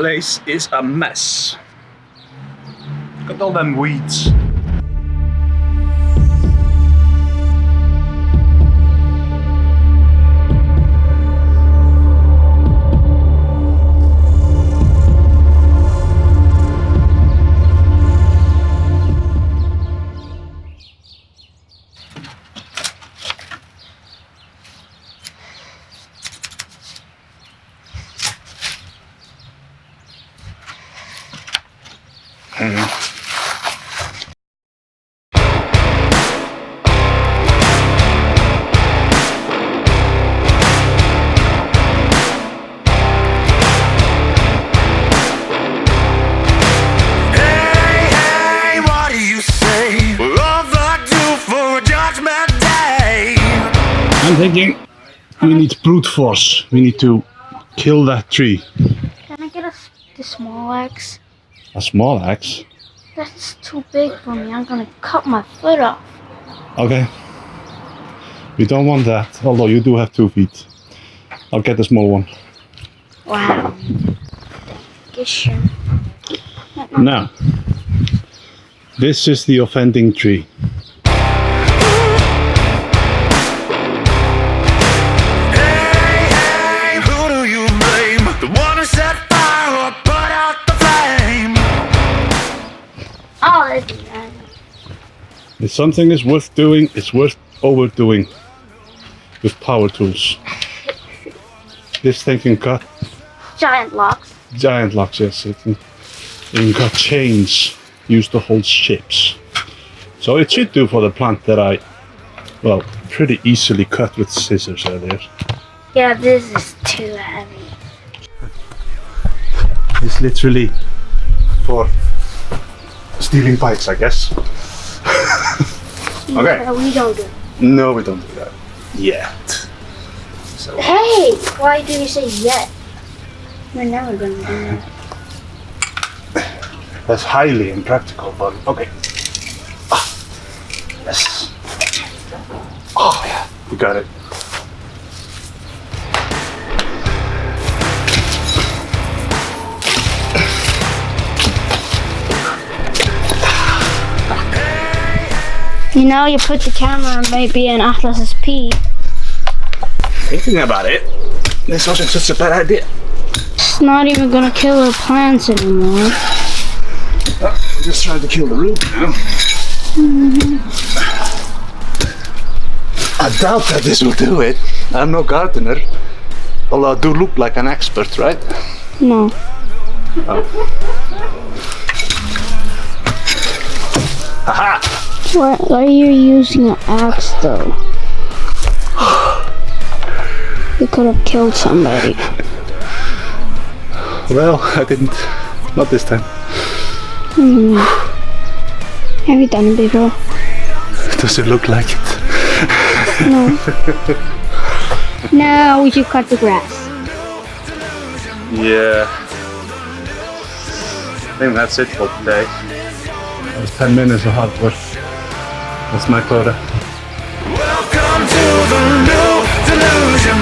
place is a mess. Look at all them weeds. I'm thinking we need brute force. We need to kill that tree. Can I get the small axe? A small axe? That's too big for me. I'm gonna cut my foot off. Okay. We don't want that, although you do have 2 feet. I'll get the small one. Wow. Thank you. Now, this is the offending tree. Oh, that's bad. If something is worth doing, it's worth overdoing with power tools. This thing can cut Giant locks. giant locks, yes. It can cut chains used to hold ships. So it should do for the plant that I, well, pretty easily cut with scissors earlier. Yeah, this is too heavy. It's literally for stealing bikes, I guess. Okay. Yeah, we don't do it. No, we don't do that yet. So. Hey, why do you say yet? We're never gonna do that. That's highly impractical, but okay. Yes. Oh yeah, we got it. You know, you put the camera maybe in Atlas's pee. Thinking about it, this wasn't such a bad idea. It's not even gonna kill our plants anymore. Oh, we're just trying to kill the root now. I doubt that this will do it. I'm no gardener. Although I do look like an expert, right? No. Oh. Aha! Why are you using an axe though? You could have killed somebody. Well, I didn't. Not this time. Have you done it before? Does it look like it? No. Now we should cut the grass. Yeah. I think that's it for today. That was 10 minutes of hard work. That's my quota. Welcome to the new delusion.